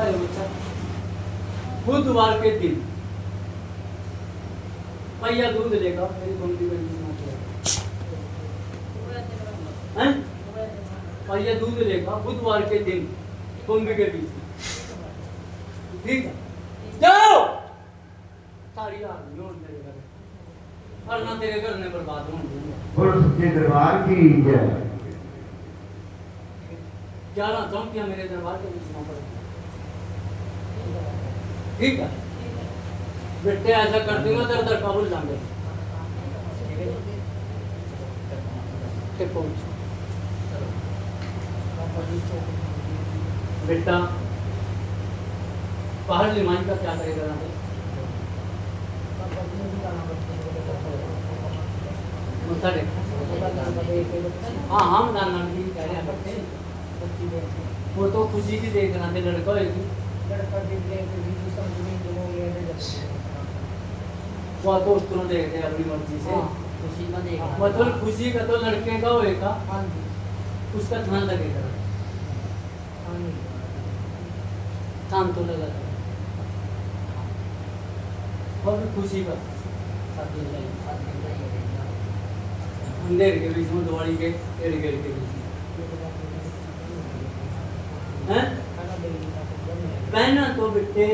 है बच्चा। बुधवार के दिन भैया दूध लेगा मेरी बंदी में हैं? भैया दूध लेगा बुधवार के दिन कुंभ के बीच में, ठीक है? जाओ सारी आदमी और मेरे घर, वरना तेरे घर में बर्बाद होंगे। और सच्चे दरबार की जय। 11 चौंकियां मेरे दरबार के बीच में पड़े, ठीक है? बेटे ऐसा कर दूंगा दर दर काबुल जाएंगे। बेटा बाहर लिमाई का क्या करेगा? हाँ हम नाना भी कह रहे हैं, वो तो खुशी की देख रहा थे, लड़का होगी वो तो उस तरह देख रहे अपनी मर्जी से, खुशी का देख मतलब खुशी का तो लड़के का होएगा, उसका ध्यान लगेगा, ध्यान तो लगा और खुशी का अंधेर के बीच में दिवाली के इर्द गिर्द के बीच में पहना तो बेटे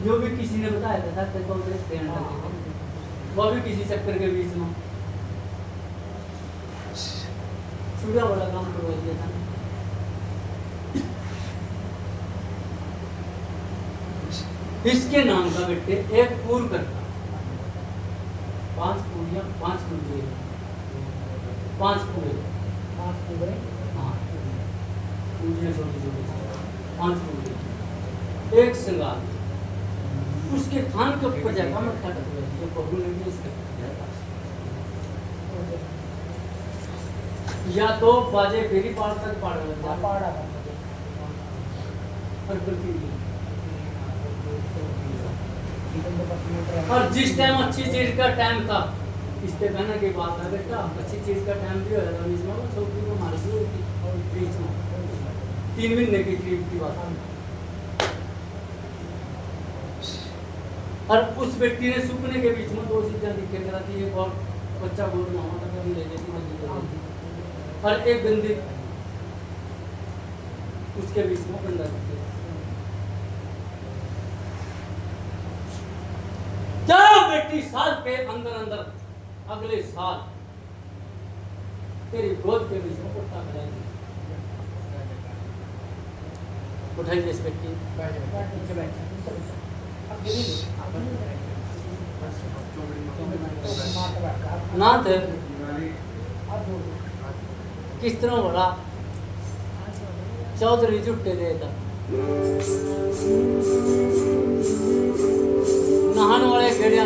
जो भी किसी ने बताया था तेरे को ड्रेस पहनना था, वो भी किसी चक्कर के बीच में छुड़ा वाला काम करवा दिया था। इसके नाम का बेटे एक पूर करता, 5 पूरियां 5 पूरे 5 पूरे हाँ पूरियां छोटी छोटी 5 पूरे एक श्रृंगार, उसके थान के ऊपर जाएगा मैं खड़ा कर जो बहू ने भी इसके या तो बाजे फेरी पार तक पाड़ और जिस टाइम अच्छी चीज का टाइम था, इससे कहने की बात है बेटा, अच्छी चीज का टाइम भी होगा इसमें वो छोकरी को मार दी और बीच में 3 महीने की ट्रिप की बात है। और उस व्यक्ति ने सुपने के बीच में 2 चीजें दिखे करा थी, एक और बच्चा बोल रहा था कभी ले लेती और एक गंदी उसके बीच में गंदा दिखे। जब बेटी साल के अंदर अंदर अगले साल तेरी गोद के बीच में कुत्ता खड़ाएगी, उठाइए इस व्यक्ति नाथ किस तरह बोला चौधरी जुट्टे देता नहाने वाले घेड़िया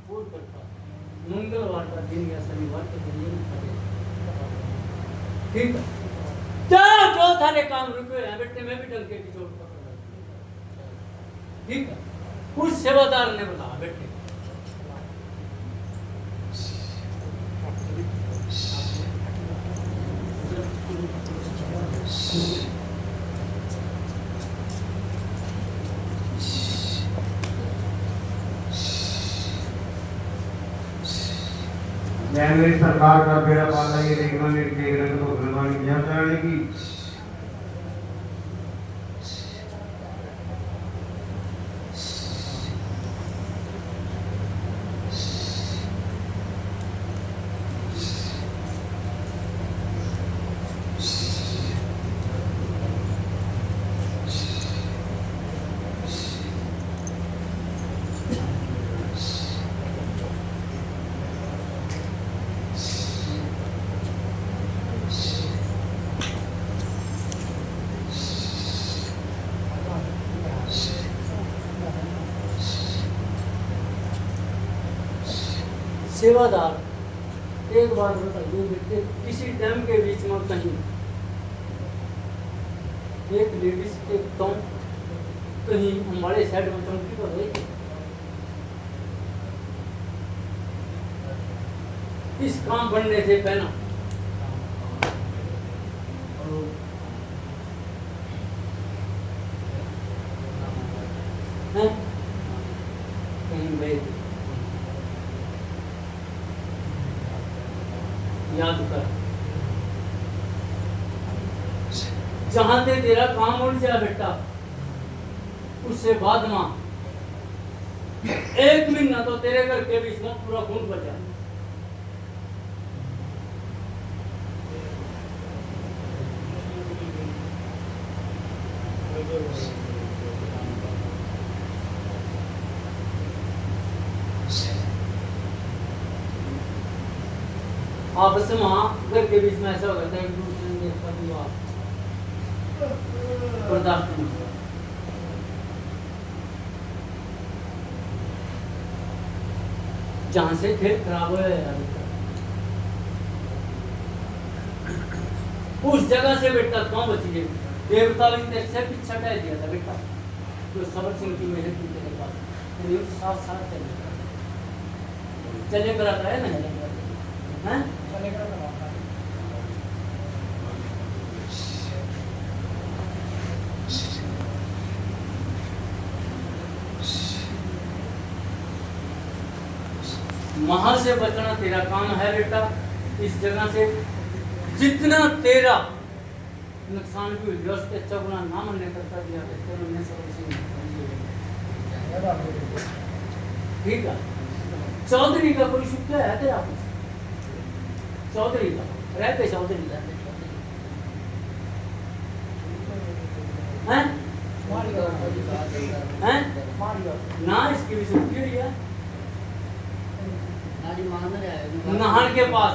पूर्ण करता मंगलवार का दिन या शनिवार के दिन ये करे। ठीक है, जाओ जो थारे काम रुके हैं बेटे, मैं भी डंके की चोट पकड़। ठीक है, उस सेवादार ने बताया बेटे मैं मेरी सरकार का बेड़ा पालना ये देखना मेरी देख रहे तो भगवान की जान कराने की सेवादार एक बार बताइए बेटे, किसी डैम के बीच में कहीं एक लेडीज के कम कहीं हमारे साइड में चौकी पर है, इस काम बनने से पहला कहीं गए याद कर, जहां से तेरा काम उड़ जाए बेटा, उससे बाद में 1 महीना तो तेरे घर के बीच में पूरा खून बचा। आपस में घर के बीच में ऐसा हो जाता है, एक दूसरे ने बर्दाश्त नहीं होता। जहां से खेत खराब हो उस जगह से बेटा कौन बची है? देवता ने से पीछा हटा दिया था बेटा, जो सबर सिंह की मेहनत की तेरे पास तेरे साथ साथ चले कर आता है ना, हैं वहां से बचना तेरा काम है बेटा। इस जगह से जितना तेरा नुकसान भी हुई, उससे अच्छा गुना ना मनने करता दिया ठीक है। चौधरी का कोई शुक्र है तेरा? चौधरी का रहते चौधरी का हैं ना, इसकी भी शुक्र है। नहान के पास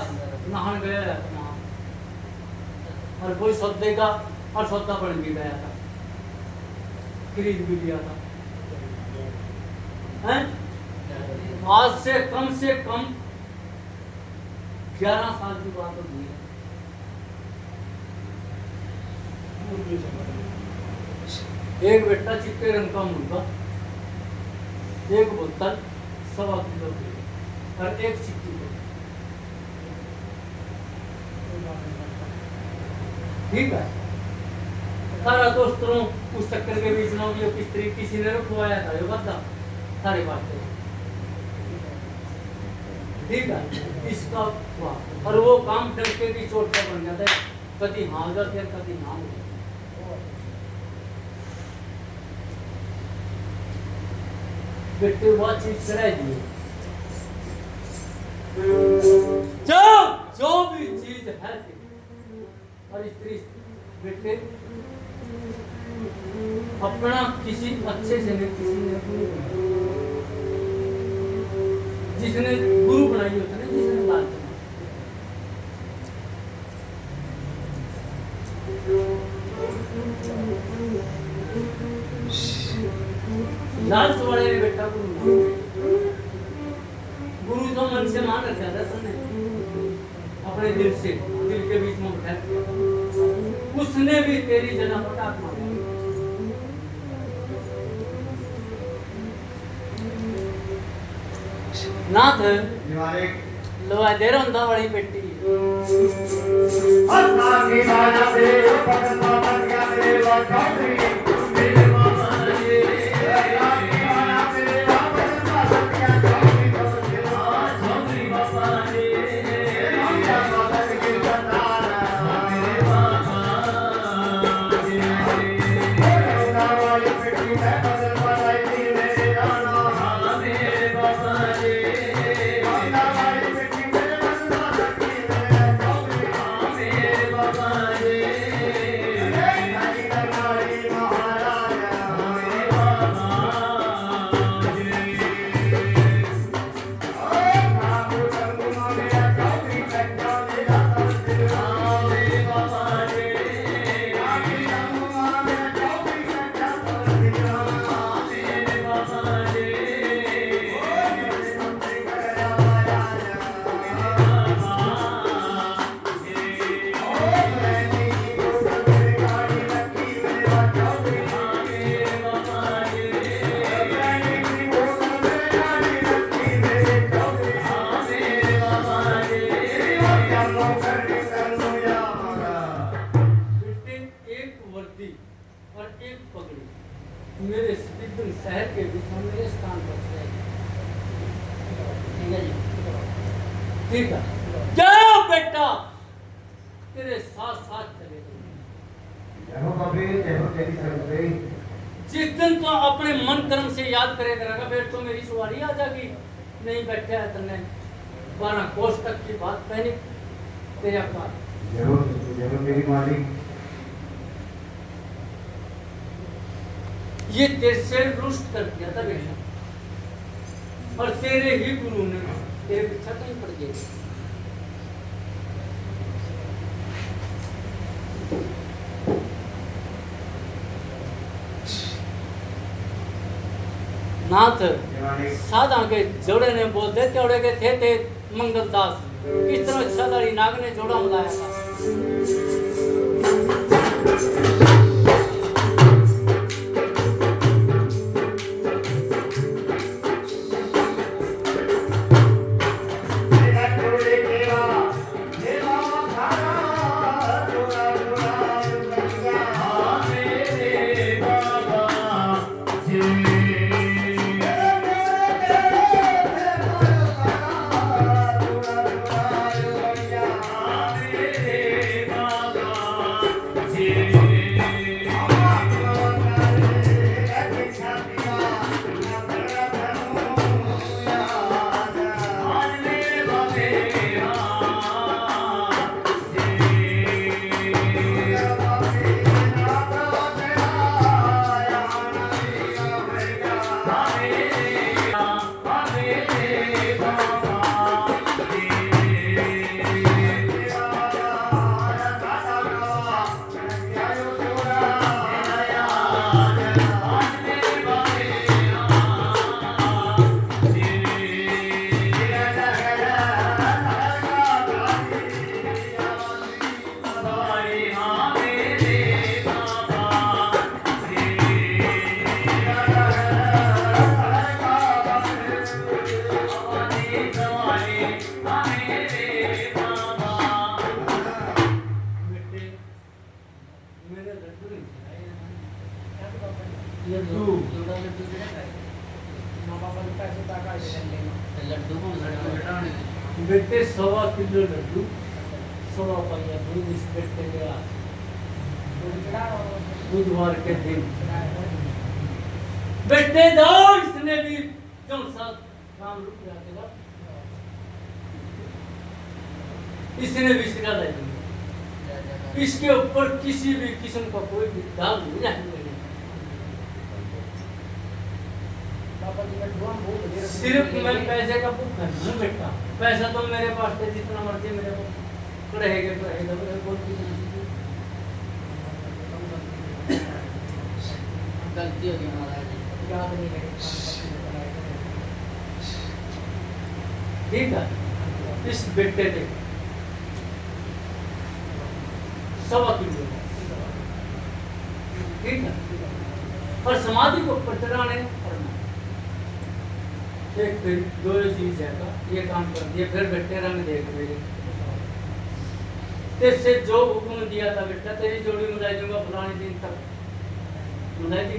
नहान गया था नहान, और कोई सौदे का और सौदा बन भी गया था, खरीद भी लिया था। हैं आज से कम 11 साल की बात होगी है। एक बेटा चिट्टे रंग का मुर्गा, एक बोतल 1.25 किलो और एक चिट्टी ठीक है। तारा दोस्तों उस चक्कर के बीच में ये किस तरीके किसी ने रखवाया था, ये बता सारे बात ठीक है। इसका हुआ और वो काम डंके की चोट पर बन जाता है, कभी हाँ जाते हैं कभी ना हो। बेटे वो चीज चढ़ाई दी, जो भी चीज है और स्त्री बेटे अपना किसी अच्छे से नहीं, किसी ने जिसने गुरु बनाई उसने, जिसने लाल लालच वाले ने बेटा गुरु तो मन से मान रखा था तुमने अपने दिल से, दिल के बीच में बैठा दिया। उसने भी तेरी जना पटाख मारा। नाथ लोहा दे रहा हूं बड़ी बेटी मेरे विपिन शहर के बीच में मेरे स्थान पर जाएगी। ठीक है जी, ठीक है। जाओ बेटा, तेरे साथ साथ चलेगा। जिस दिन तो अपने मन कर्म से याद करे करेगा, फिर तो मेरी सवारी आ जाएगी। नहीं बैठा है तुमने 12 कोस तक की बात पहनी तेरा का। जरूर मेरी मालिक। ये तेरे से रुष्ट कर दिया था बेटा, और तेरे ही गुरु ने तेरे पीछा कहीं पड़ गए। नाथ साधा के जोड़े ने बोलते चौड़े के थे मंगलदास, किस तरह छादारी नाग ने जोड़ा मिलाया था। बेटे 1.25 किलो लड्डू 1.25 पहिया दूध इस बेटे के बुधवार के दिन बेटे दो। इसने भी जो साथ काम रुक जाएगा, इसने भी सिखा देंगे। इसके ऊपर किसी भी किस्म का कोई भी दाग नहीं रहेगा। सिर्फ मैं पैसे का भूख है बेटा, पैसा तो मेरे पास है जितना मर्जी मेरे को रहेगा गलती होगी महाराज, याद नहीं रहे। ठीक है, इस बेटे थे 1.25 किलो, ठीक है, पर समाधि को ऊपर चढ़ाने एक फिर दो चीज है का ये काम कर दिया, फिर बेटे रंग देख मेरे तेरे से जो हुक्म दिया था बेटा तेरी जोड़ी मिलाई दूंगा फलाने दिन तक, मिलाई दी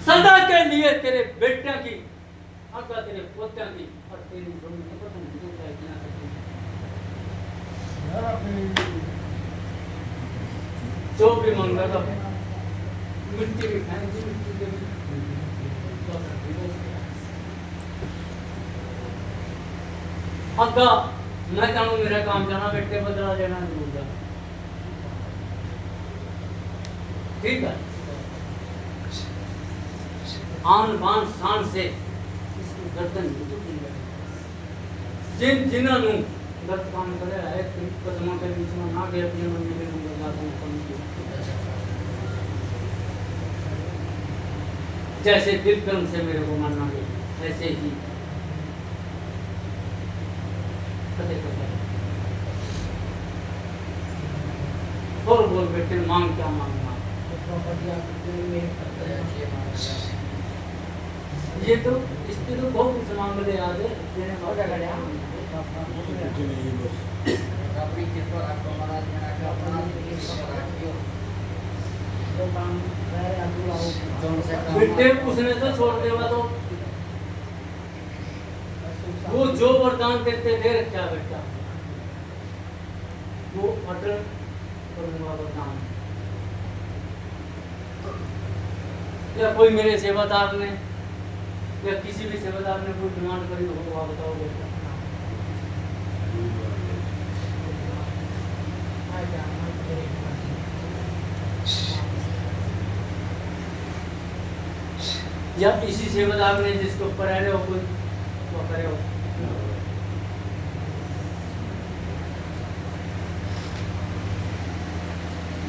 सदा के लिए तेरे बेटिया की आगा तेरे पोत्या की और तेरी जोड़ी को पता नहीं क्यों क्या किया जो भी मंगेगा मिट्टी भी खाएंगे मिट्टी के अग्गा मैं जानू मेरा काम जाना बेटे बदला लेना जरूर जा, ठीक है, आन बान शान से इसकी गर्दन जिन जिन्होंने गलत काम करे है कदमों के बीच में ना गए अपने मन में नंबर जाता हूँ समझ जैसे दिल कर्म से मेरे को मानना गया ऐसे ही और बोल बेटे मांग क्या मांगना, ये तो इसकी तो बहुत कुछ मांग ले याद है देने बेटे उसने तो छोड़ देगा तो वो जो वरदान देते थे क्या बेटा वो अटल करूंगा वरदान, या कोई मेरे सेवादार ने या किसी भी सेवादार ने कोई डिमांड करी तो आप बताओ बेटा, या इसी सेवादार ने जिसके ऊपर रह रहे हो कोई वो करे हो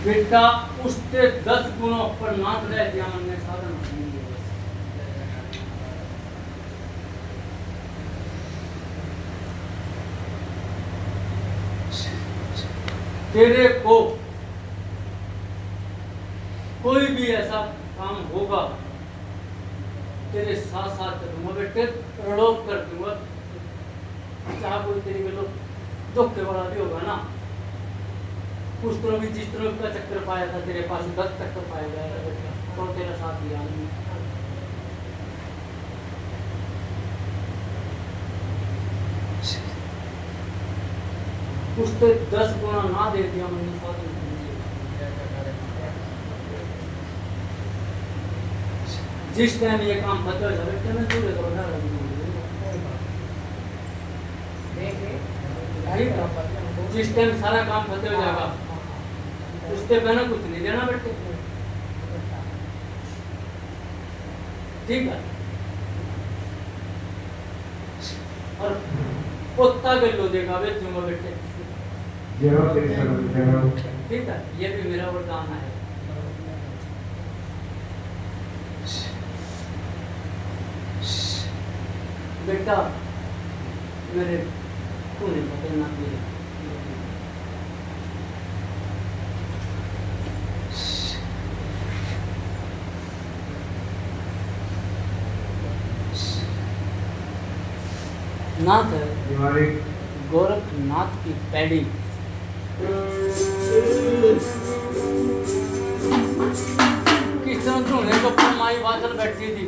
बेटा उसके 10 गुणों पर नाथ रह दिया हमने साधन तेरे को कोई भी ऐसा काम होगा तेरे साथ साथ चलूंगा बेटे, प्रलोभ कर दूंगा, चाहे कोई तेरी में दुख के वाला भी होगा ना उस तरह भी जिस तरह का चक्कर पाया था तेरे पास 10 चक्कर पाया जाएगा बेटा, तो तेरा साथ दिया उसके 10 गुना ना दे दिया मैंने साथ में जिस टाइम ये काम खत्म हो जाए मैं दूर तो बना जिस टाइम सारा काम खत्म हो जाएगा उसके बिना कुछ नहीं देना बेटे, ठीक है, और पोता के लो देगा बेचूंगा बेटे, ठीक है, ये भी मेरा वरदान है बेटा, मेरे को नहीं पता ना मेरे नाथ है गोरखनाथ की पैड़ी किस तरह ढूंढने को माई बादल बैठी थी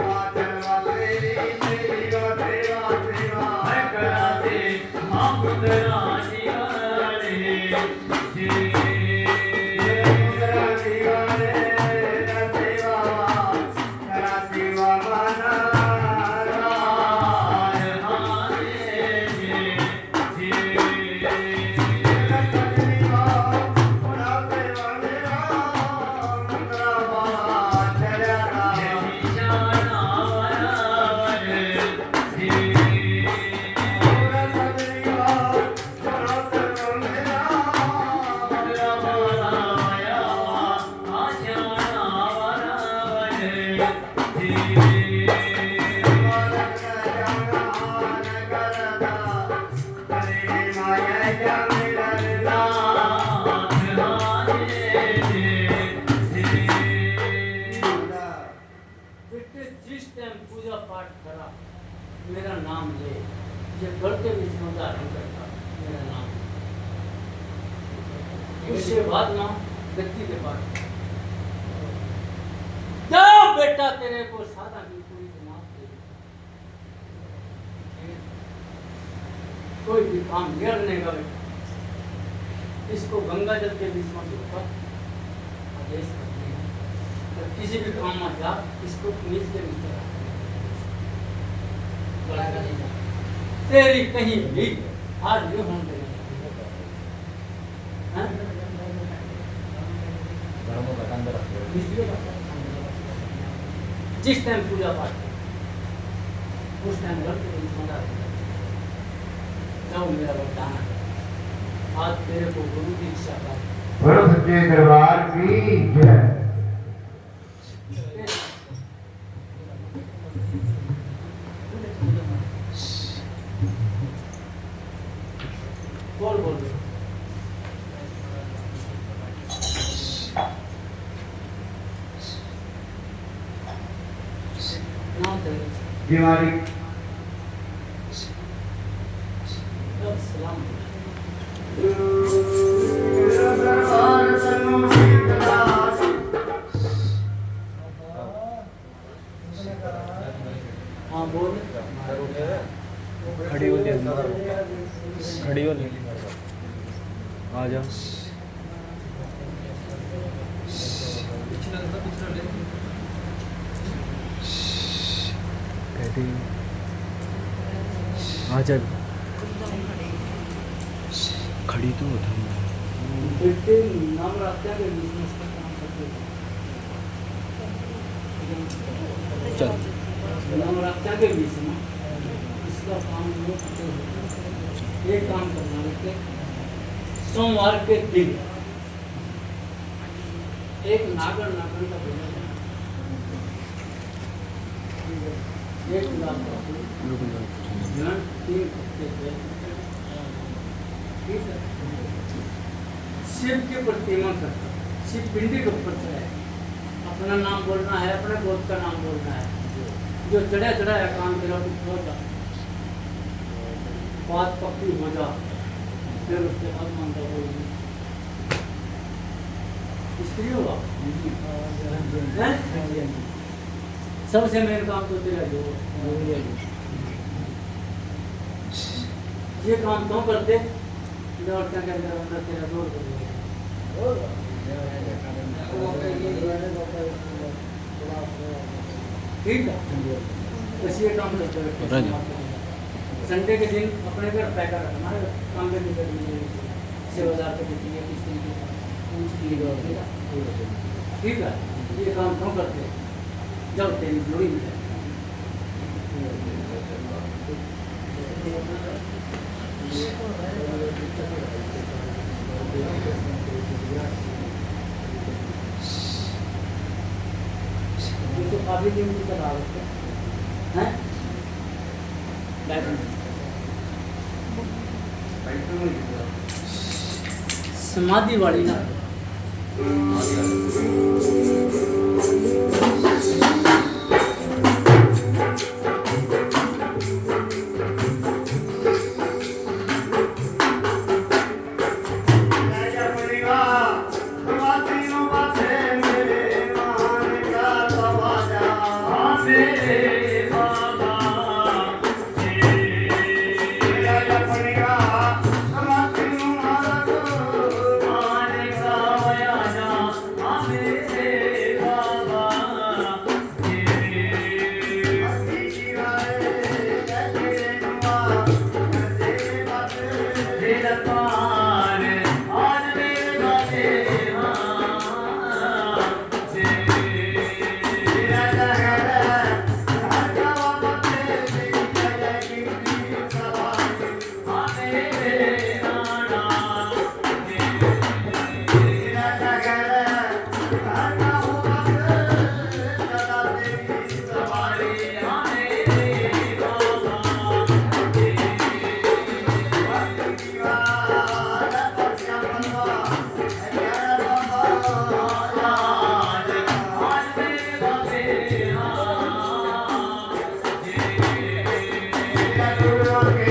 Bye. बेटे जिस टाइम पूजा पाठ करा मेरा नाम ले, ये बढ़ते भी धारण करता मेरा नाम, उसके बाद ना गद्दी के बाद जब बेटा तेरे को सादा की पूरी जमात दे, कोई भी काम गिरने का बेटा इसको गंगा जल के बीच में ऊपर आदेश करते हैं, तो किसी भी काम में जा इसको नीच के नीचे तेरी कहीं भी हार नहीं होने देंगे। जिस टाइम पूजा पाठ उस टाइम जाओ मेरा वरदान है, आज तेरे को गुरु की इच्छा का बोलो सच्चे दरबार की जय। बोल बोल नाम तेरे जी मालिक। सलाम हाँ बोल खड़ी हो ले खड़ी हो ले आ जा कहती आ जा खड़ी तो होता बेटे नाम रखते हैं बिजनेस का काम करते चल नाम रखते हैं बीच में इसका काम लोग करते हैं। एक काम करना बेटे, सोमवार के दिन एक नागर नागर का भोजन करना। एक गुलाब का फूल जन 3 पत्ते पे, ठीक है, शिव की प्रतिमा करता, शिव पिंडी के ऊपर चढ़ाए, अपना नाम बोलना है, अपने गोद का नाम बोलना है, जो चढ़ा चढ़ा है काम तेरा कुछ हो जा, बात पक्की हो जा, फिर उसके बाद मानता बोल स्त्री होगा सबसे मेन काम तो तेरा जो ये काम तो करते लौटने के अंदर तेरा दूर कर देगा। ठीक है, बस ये काम करते हैं। संडे के दिन अपने घर पैका रखना है, काम के लिए करनी है, 6,000 तक कितनी है, किस दिन की ठीक है, ये काम क्यों करते हैं जब तेरी जोड़ी मिले। तो काफी दिन की तरह हैं समाधि वाली ना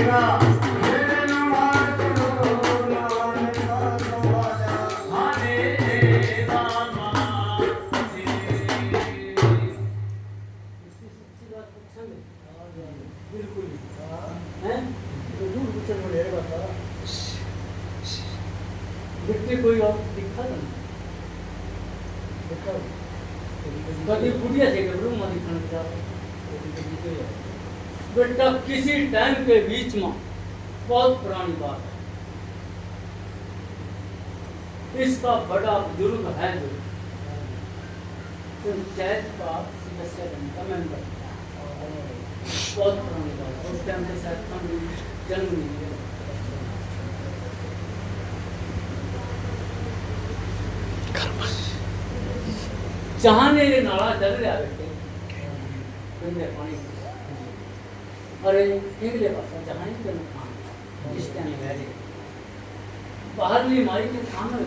इसकी सच्ची बात पूछेंगे बिल्कुल हैं बिट्टे कोई और दिखा था कभी बुढ़िया से घबरू मारी खान जा बेटा किसी टाइम के बीच में बहुत पुरानी बात है इसका बड़ा बुजुर्ग है जो पंचायत का सदस्य बनता मेंबर बहुत पुरानी बात है उस टाइम पे शायद हम जन्म नहीं लिया जहाँ ने ये नाला चल रहा बेटे गंदे पानी अरे निकले पास जहाँ ही जन्म खान इस टाइम बैठे बाहरली मारी के सामने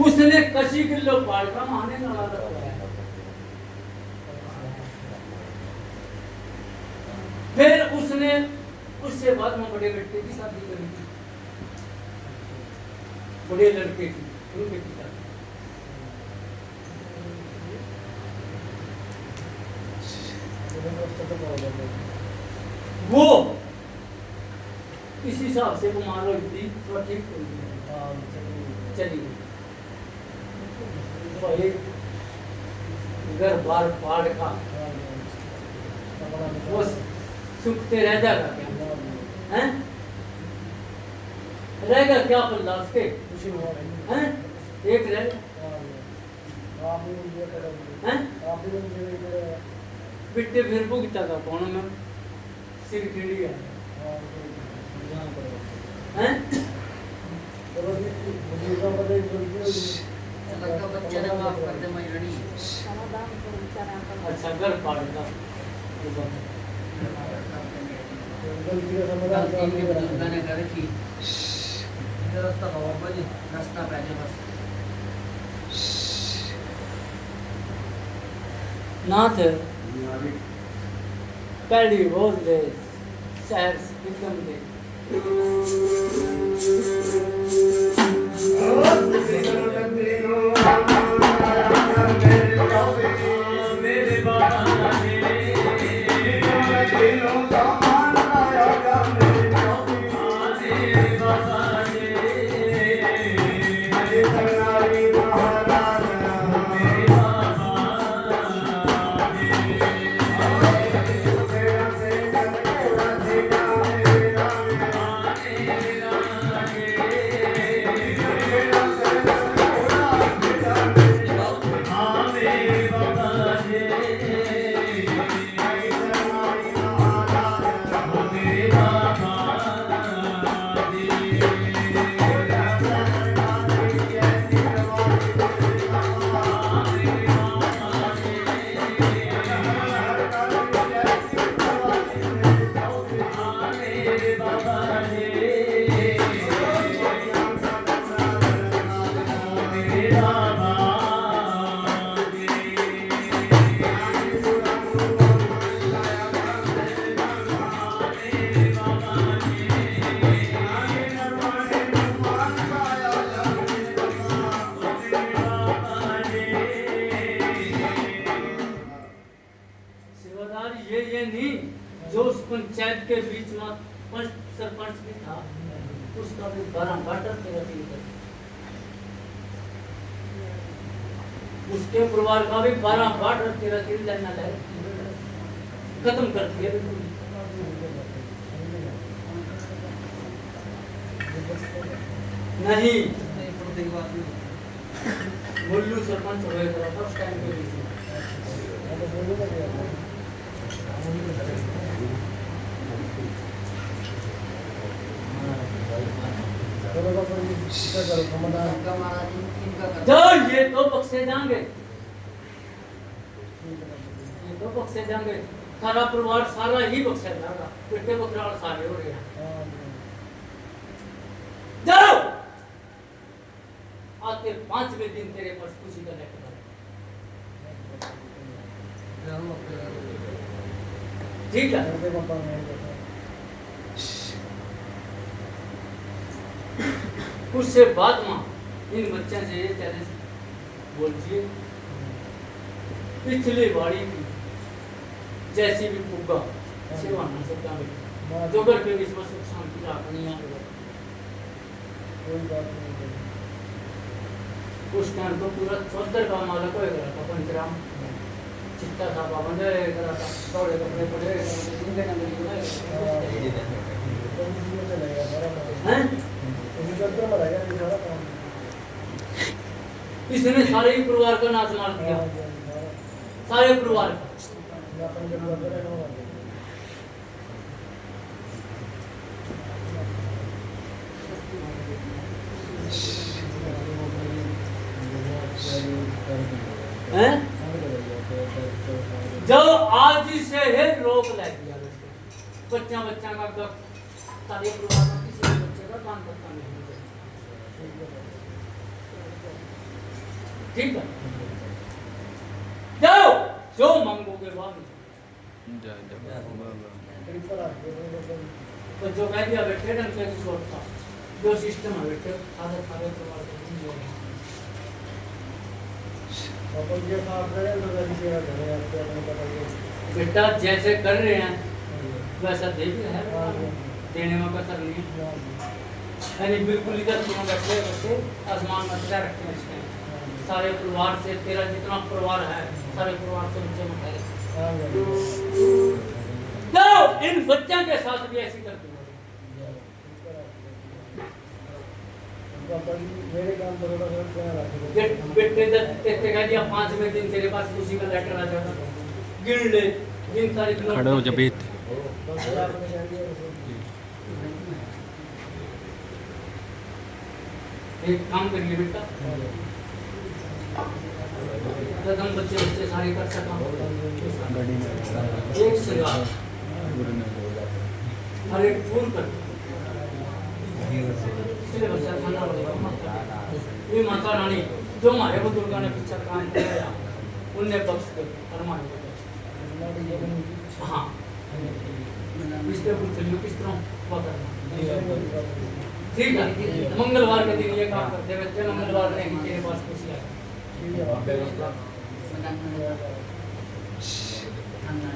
उसने कसी किलो पाड़ का माने नाला लगाया फिर उसने उससे बाद में बड़े बेटे की शादी करी थी बड़े लड़के की उनके पिता वो इस हिसाब से वो मान लो इतनी थोड़ा ठीक चली गई घर बार पाड़ का वो सुखते रह जाएगा क्या हैं रहेगा क्या अपन लाश के हैं एक रहेगा हैं बिट्टे फिर भुगता था कौन में सिर खिंडी है हैं अच्छा घर पाड़ का नाथ पहली बोल दे शहर एकदम दे ये नहीं जो उस पंचायत के बीच में पंच सरपंच भी था उसका भी 12 बाटर तेरा उसके परिवार का भी 12 बाटर तेरा दिल लेना है खत्म कर दिया नहीं मुल्लू सरपंच हो गया था उस टाइम पे जाओ ये तो बक्से जाएंगे सारा परिवार सारा ही बक्से जाएगा बेटे बकराल सारे हो रहे हैं जाओ आते 5वें दिन तेरे पास खुशी का लेटर ठीक है। उससे बाद में इन बच्चों से ये चैलेंज बोलिए, पिछली बाड़ी की जैसी भी पुग्गा सेवा ना सकता है, जो घर के विश्व सुख शांति रखनी है। उस टाइम तो पूरा चौधर का मालक हो गया था, पंचराम चिट्टा था, पाबंद करा था, थोड़े कपड़े पड़े जिंदे इसने सारे ही परिवार का नाश मार दिया, सारे परिवार का। जो आज से है रोक लग गया बच्चा बच्चा का सारे परिवार में किसी भी बच्चे का काम करता नहीं। ठीक है, जाओ जो मांगोगे बाद तो जो कह दिया बैठे ढंग से छोड़ता जो सिस्टम है बैठे आधे सारे परिवार को बेटा जैसे कर रहे हैं वैसा दे भी है, देने में कसर नहीं, यानी बिल्कुल इधर क्यों बैठे बच्चे आसमान में रखते हैं इसमें सारे परिवार से, तेरा जितना परिवार है सारे परिवार से बच्चे उठाए। जाओ इन बच्चों के साथ भी ऐसी करती है। बेटे तेरे कह दिया 5वें दिन तेरे पास किसी का लेटर आ जाएगा, गिन ले गिन सारी खड़े हो जब एक काम करिए बेटा, हम बच्चे बच्चे सारे कर सका एक श्रृंगार और एक फूल कर इसलिए बच्चा खाना ये माता रानी जो हमारे बुजुर्गों ने पीछा काम किया उनने बख्श कर फरमान। हाँ इसलिए पूछ लियो किस तरह हुआ करना। ठीक है, मंगलवार के दिन ये काम करते हैं बच्चे, मंगलवार रहेंगे तेरे पास कुछ आए।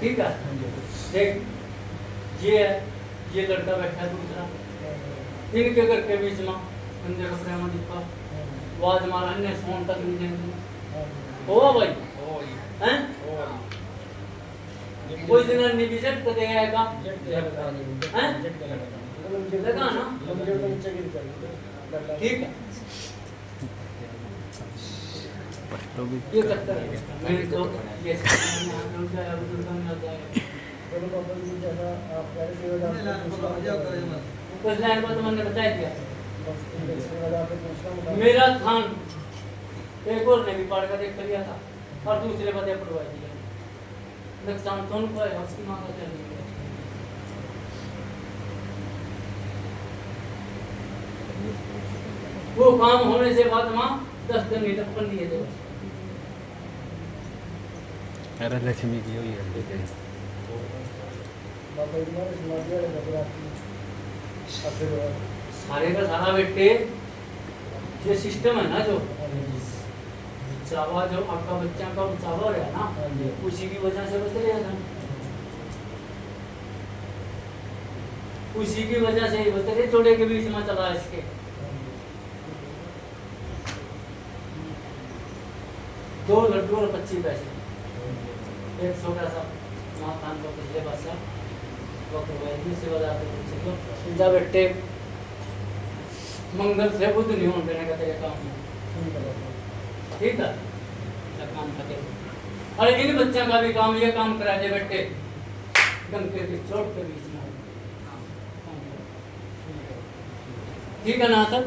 ठीक है, देख ये लड़का बैठा है दूसरा, इनके घर के बीच में अंदर कपड़े में दिखा वाज मारा ने सोन तक नहीं देंगे हो भाई हैं कोई दिन नहीं विजिट कर देगा काम हैं लगा ना। ठीक है, ये करता है मैं तो ये हम जाए बुजुर्ग में जाए कुछ लाइन पर तो मैंने बता दिया। मेरा थान एक और ने भी पढ़ कर देख लिया था और दूसरे पते पढ़वा दिया, नुकसान तो उनको है उसकी मांग कर दी। वो काम होने से बाद मां 10 दिन नहीं तक दिए थे। अरे लक्ष्मी की हुई है सारे का सारा बेटे ये सिस्टम है ना जो चावा जो आपका बच्चा का चावा है ना उसी की वजह से बच रहा था, उसी की वजह से बच रहे जोड़े के बीच में चला इसके 2 लड्डू और 25 पैसे एक छोटा सा महाकान को पिछले बादशाह से बता जा बेटे मंगल से बुध नहीं होने देने का तेरे काम में। ठीक है, काम करते अरे इन बच्चों का भी काम ये काम करा दे बेटे डंके की चोट के बीच में। ठीक है ना सर?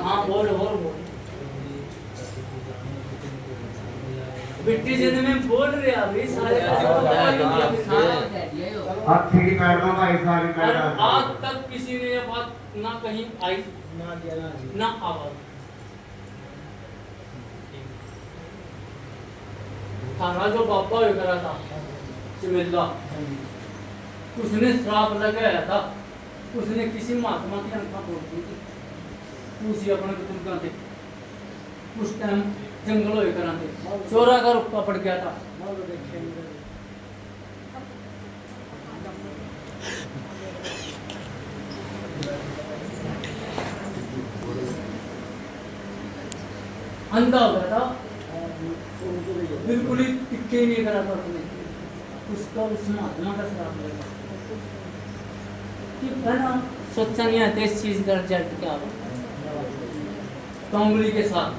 हाँ बोल बिट्टी जिंदगी में बोल रहे अभी सारे अच्छी कर दो भाई सारी कर दो। आज तक किसी ने ये बात ना कहीं आई ना आवाज। थाना जो बाबा हो करा था चिमेला, उसने श्राप लगाया था, उसने किसी महात्मा की अंखा तोड़ दी थी, उसी अपने बुजुर्गों थे उस टाइम जंगल हो करा थे, चोरा का रुक्का पड़ गया था। अंधा हो गया था, बिल्कुल ही टिक्के नहीं करा था उसने, उसका उस महात्मा का श्राप लगा कि बना सोचा नहीं आता इस चीज का रिजल्ट क्या हो। कंबली के साथ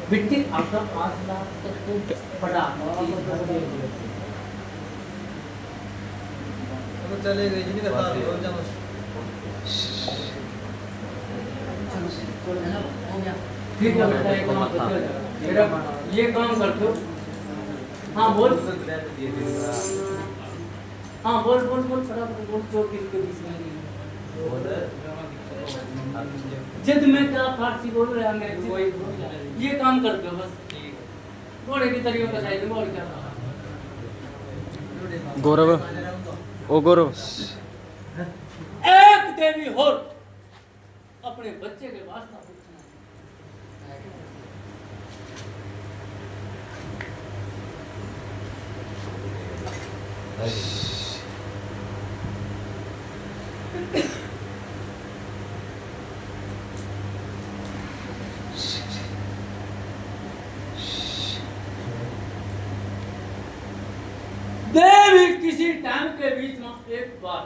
बिट्टी आपका 5 लाख तक तो पड़ा चले गए जी बता ठीक है बेटा, एक काम करते हो, मेरा ये काम करते हो। हाँ बोल, हाँ बोल बोल बोल फटाफट बोल, जो के बीच में जिद में क्या फारसी बोल रहे हैं अंग्रेजी, ये काम करते हो बस, घोड़े की तरियों का साइड में और क्या। गौरव ओ गौरव एक देवी हो अपने बच्चे के वास्ता पूछना। देवी किसी टाइम के बीच में एक बार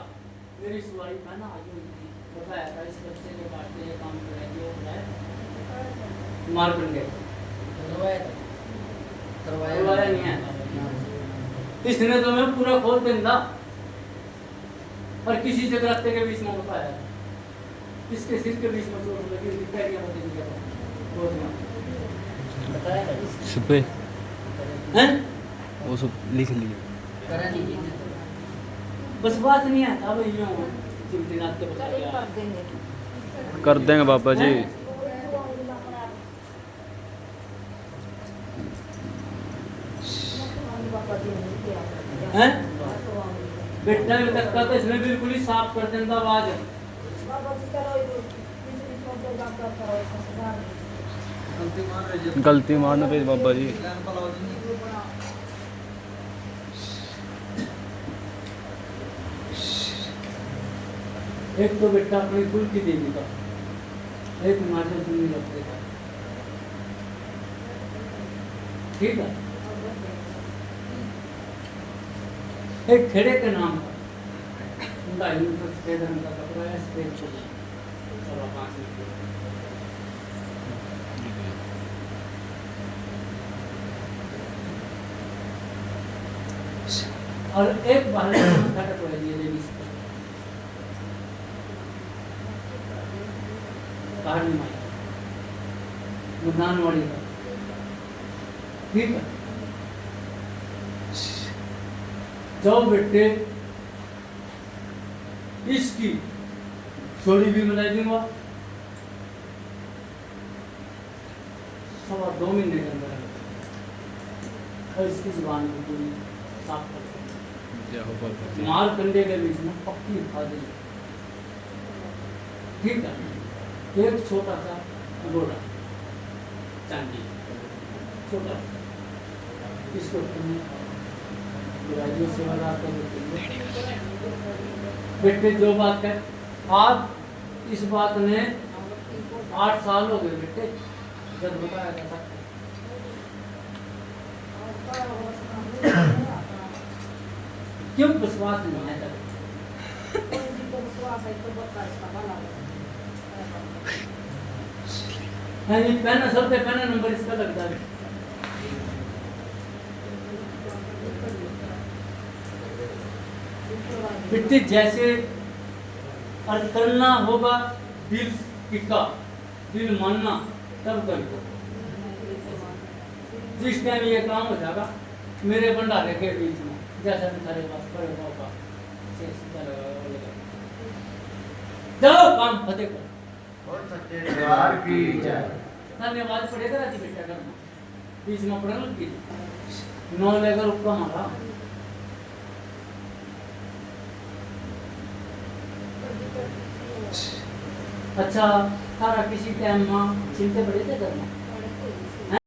मेरी सुवाई का ना आगे हुई थी, बताया था इस बच्चे के वास्ते ये काम करेंगे, वो बताया मारकंडे करवाया नहीं है, इसने तो मैं पूरा खोल देंदा और किसी जगराते के बीच में बताया, इसके सिर के बीच में चोट लगी थी, क्या क्या सुबह हैं वो सब लिख लिए बस बात नहीं आता भाई, यूं चिमटिनाते बता दिया कर देंगे बाबा जी। हैं बेटा में तक का तो इसमें बिल्कुल ही साफ कर देंदा आवाज। गलती मान रहे बाबा जी। एक तो बेटा अपनी कुल की देवी का, एक मार्शल सुनी रखते का, ठीक है। एक खेड़े के नाम का उनका हिंदू सफेद रंग का कपड़ा है, सफेद चोली, 5.25 मीटर। और एक बार खटक रही है देवी से कहानी माई मुदानवाड़ी का, ठीक है। जाओ बेटे इसकी छोड़ी भी मिला दूंगा, 2.25 महीने के अंदर, और इसकी जुबान को पूरी साफ कर माल कंडे के बीच में पक्की खा दी, ठीक है। एक छोटा सा लोटा चांदी, छोटा, इसको सेवा बेटे जो बात है, आज इस बात ने 8 साल हो गए बेटे जब बताया था। क्यों विश्वास नहीं है? पहना सबसे पहला नंबर इसका लगता है। बेटे जैसे करना होगा दिल टिका, दिल मानना, तब करो। जिस टाइम ये काम हो जाएगा मेरे भंडारे के बीच में, जैसा तुम्हारे पास बड़े होगा, जाओ काम फतेह करो। और सच्चे दरबार की जय। धन्यवाद पड़ेगा राजी बेटा करना बीच में पढ़ लग की 9 लेकर ऊपर हमारा अच्छा तारा किसी टाइम में चिंता पड़े थे करना